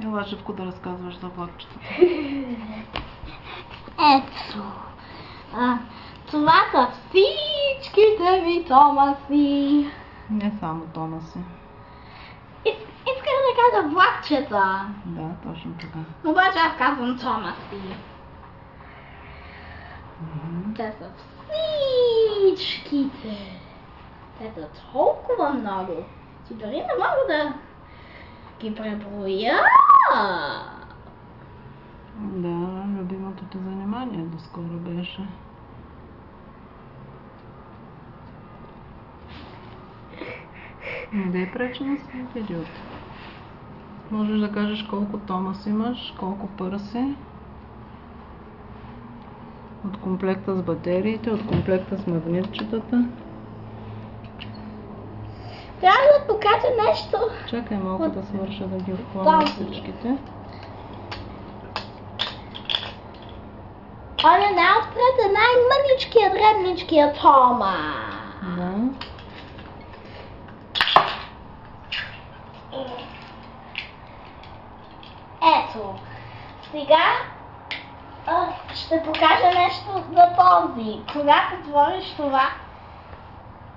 Ела, Живко, да разказваш за влакчета. Ето. Това са всичките ми Томаси. Не само Томаси. Исках да кажа влакчета. Да, точно така. Обаче аз казвам Томаси. Те са всичките. Те са толкова много, че дори не мога да ги преброя. Да, любимото ти занимание доскоро беше. Не дай пречи на своите идиоти. Можеш да кажеш колко Томас имаш, колко пърси. От комплекта с батериите, от комплекта с магнитчетата. Трябва да покажа нещо. Чакай малко да свърша да ги отхвана всичките. Оня най-отпред е най-мъничкият, дребничкият Тома. Да. Ето. Сега ще покажа нещо за този. Когато отвориш това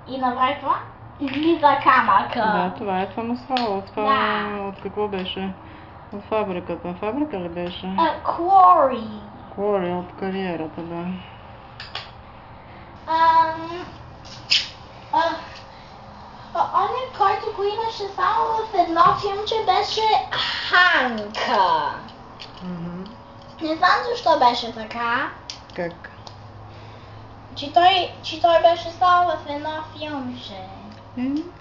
и направи това, излиза камъка. Да, това е самосвал. Това от какво беше? От фабриката. Фабрика ли беше? Quarry. Quarry, от кариерата, да. Оня, който го имаше само в едно филмче, беше Ханка. Не знам защо беше така. Как? Че той беше само в едно филмче.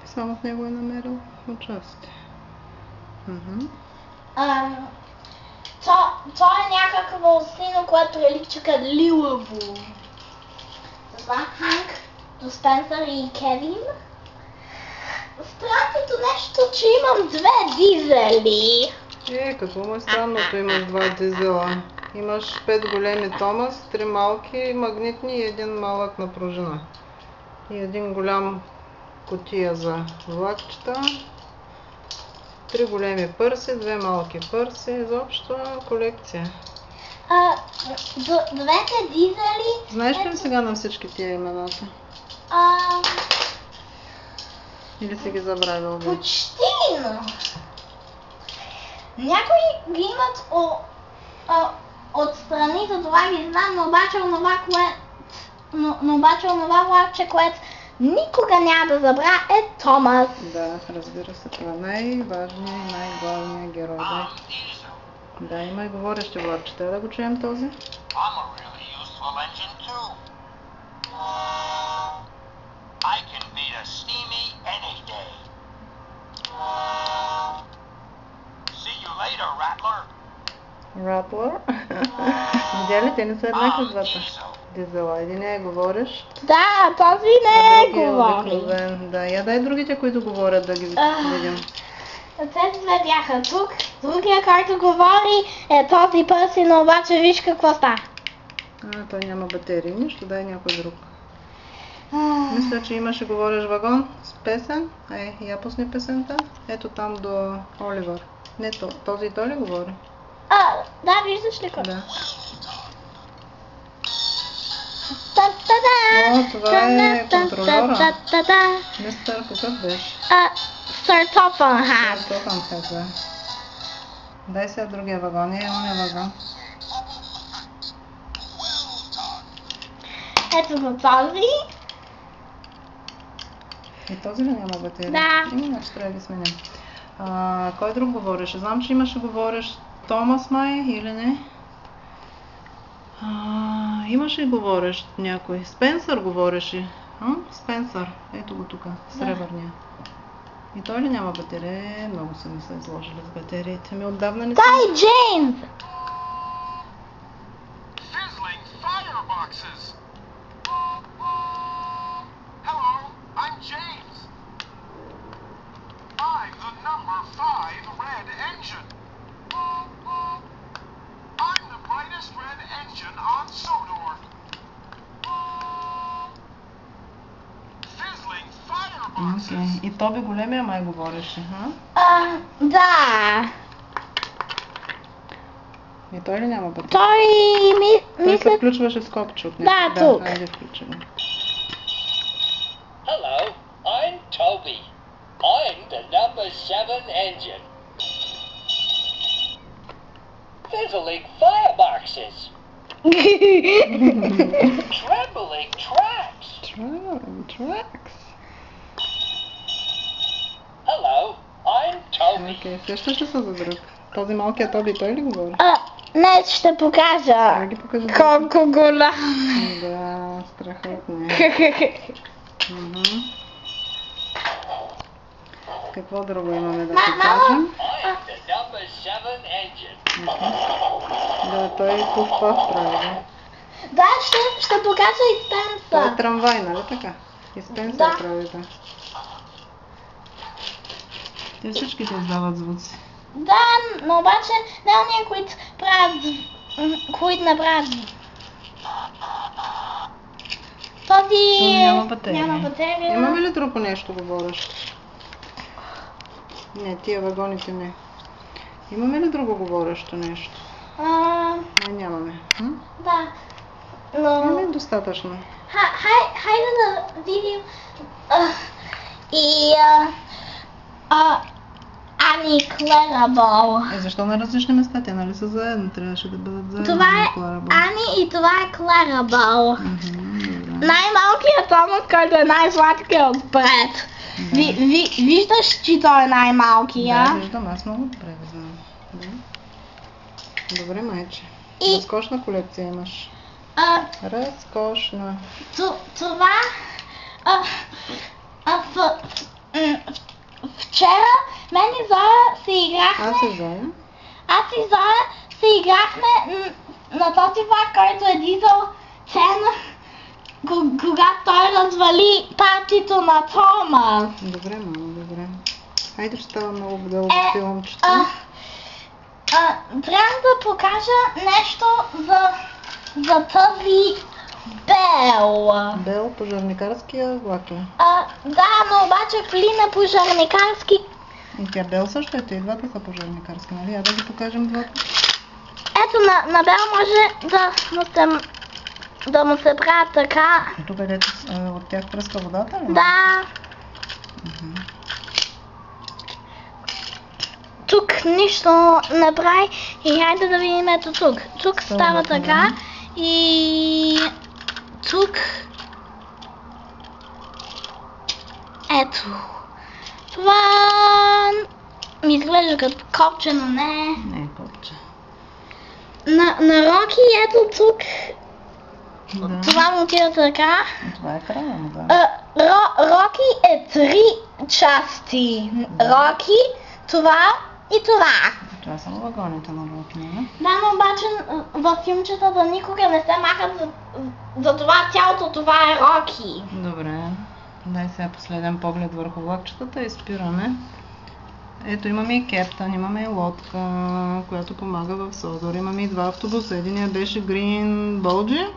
Само в него е намерил участие. То е някакво сино, което е личака лилаво. Това Ханк, до Спенсър и Кевин. Странното нещо, че имам две дизели. Какво му е странното, имаш два дизела? Имаш 5 големи Томас, 3 малки магнитни и един малък на пружина. И един голям кутия за влакчета. 3 големи пърси, 2 малки пърси, изобщо колекция. Двете дизели... Знаеш ли сега на всички тия имената? Или си ги забравил? Почти. Някои ги имат отстрани, за това ги знам, но обаче онова влакче, което никога няма да забравя, е Томас. Да, разбира се, това е най-важният и най-главният герой. Да, има и говорещи влакчета. Да го чуем този? Ратлър? Видя ли, те не са еднакви двата дизела. Един е говорещ. Да, този не е говори. Да, я дай другите, които говорят, да ги видим. Тези две бяха тук. Другия, който говори, е този пърси, но обаче виж какво става. Той няма батерии. Нищо, дай някой друг. Мисля, че имаше говорещ вагон с песен. Я пусни песента. Ето там до Оливър. Не, този и той ли говори? Да, виждаш ли какво? Да. Това е контролера. Мистър, какъв беше? Сър Тофънхат. Тофънхат, да. Дай сега другия вагон. Оня вагон. Ето го този. И този ли няма батерия? Да. Иначе трябва да ги сменим. Кой друг говореше? Знам, че имаше говорещ Томас май или не? Имаше и говорещ някой. Спенсър говореше. Спенсър. Ето го тук. Сребърния. И той ли няма батерия? Много са ми се изложили с батериите. Ми отдавна не са. Тай, Джеймс! И Тоби големия май говореше, Да. И той ли няма батерия? Той Той се мисля... включваше с копче от Да, някъде. тук. Айде включи го. Hello, I'm Toby. I'm the number 7 engine. Fizzling fireboxes. Trembling tracks. Tracks. Hello, I'm Toby. Окей, сещаш ли се за друг? Този малкият Тоби, той ли говори? Не, ще покажа. Ай ги покажи. Колко голям. Да, страхотно е. Какво друго имаме да покажем? I'm the number 7 engine. Да, той тук това прави, да. Да, ще покажа и Това Спенсър. е трамвай, нали така? И Спенсър Да. прави, да. Те всичките издават звуци. Да, но обаче не ония, които правят, които не правят. Този Няма батерия. Няма батерия. Имаме ли друго нещо говорещо? Не, тия вагоните не. Имаме ли друго говорещо нещо? Не, нямаме. Да. Но... Имаме достатъчно. Хайде да видим и Ани Клерабол. Защо на различни места? Те нали са заедно? Трябваше да бъдат заедно. Това е Кларабол. Ани и това е Клерабол. Добре. Най-малкият Томас, който е най-сладкият отпред. Виждаш, че той е най-малкия. Да, виждам, аз много добре го знам. Да. Добре, майче. И- Разкошна колекция имаш. Разкошна. Това вчера мен и Зоя си играхме. Аз и Зоя. Аз и Зоя си играхме на този влак, който е дизел цен, когато той развали партито на Томас. Добре, мамо, добре. Хайде, ще става много дълго филмчето. Трябва да покажа нещо за този Бел. Бел, пожарникарския влак ли? Да, но обаче Флин е пожарникарски. И тя Бел също е, те и двата са пожарникарски, нали? Я да ги покажем двата. Ето на Бел може да му се прави така. Тук където от тях пръска водата ли? Да. Тук нищо не прави и хайде да видим ето тук. Тук става така и тук ето. Това ми изглежда като копче, но не. Не е копче. На Роки ето тук. Да. Това му отива така. Това е крана, да. Роки е 3 части. Роки, това и това. Това са вагоните на Роки, не? Да, но обаче в филмчетата никога не се махат за това цялото това е Роки. Добре. Дай сега последен поглед върху влакчетата и спираме. Ето имаме и кептън, имаме и лодка, която помага в Содор. Имаме и два автобуса. Единият беше Green Bulgy,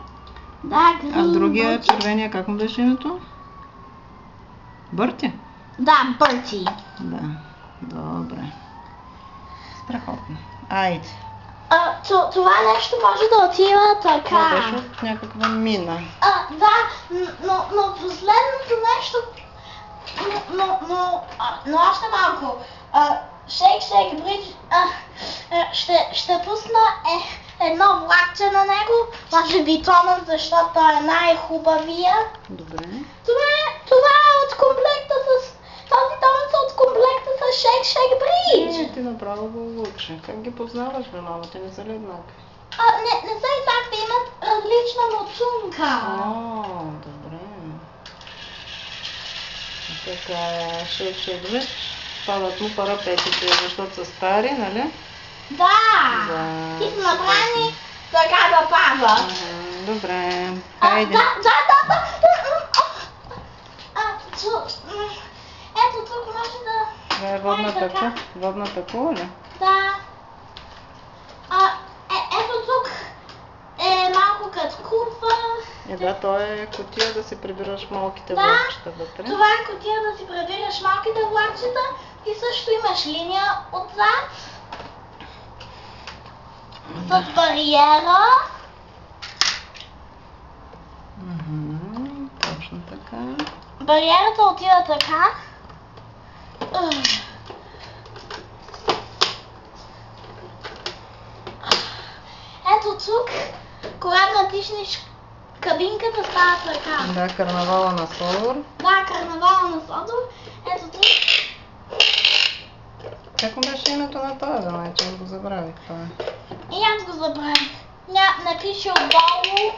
Да, а другия червения, как му беше името? Бърти? Да, Бърти. Да, добре. Страхотно. Айде. Това нещо може да отива така. Това беше от някаква мина. Да, но последното нещо, но още малко. Shake Bridge, ще пусна едно влакче на него, може би Томас, защото той е най-хубавия. Добре. Това е от комплекта с... Този Томас е от комплекта с Shake Bridge. Ти направо го учи. Как ги познаваш, бе, мама? Те не са ли еднакви? Не са еднакви, имат различна муцунка. Добре. Така е Shake Bridge. Падат му парапетите, защото са стари, нали? Да! И са направени така да падат. Добре. Да. Хайде. Ето тук може да... Това е водната кула ли? Да. Ето тук е малко като купа. Да, то е кутия да си прибираш малките Да. влакчета вътре. Това е кутия да си прибираш малките влакчета и също имаш линия отзад. с бариера. Точно така. Бариерата отива така. Ето тук, когато натиснеш кабинката, става така. Да, карнавала на Содор. Да, карнавала на Содор. Ето тук. Как му беше името на този, че го забравих това? И аз го забравих. Не пише отдолу.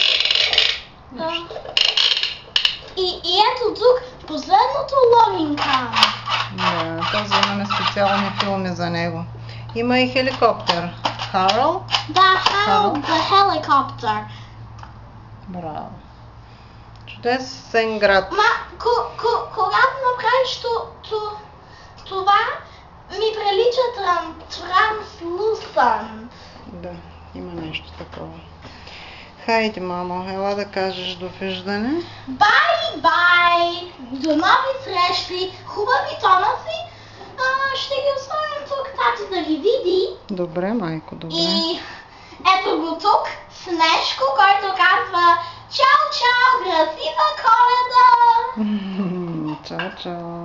И ето тук последното логин кам. Да, този имаме специални филми за него. Има и хеликоптер. Харал? Да, Harold the Helicopter. Браво. Чудесен град. Когато направиш това, ми прилича транслусън. Да, има нещо такова. Хайде, мамо, ела да кажеш довиждане. Бай! До нови срещи! Хубави томаси! Ще ги оставим тук, тати да ги види. Добре, майко, добре. И ето го тук, Снежко, който казва чао, чао, красива Коледа! Чао, чао.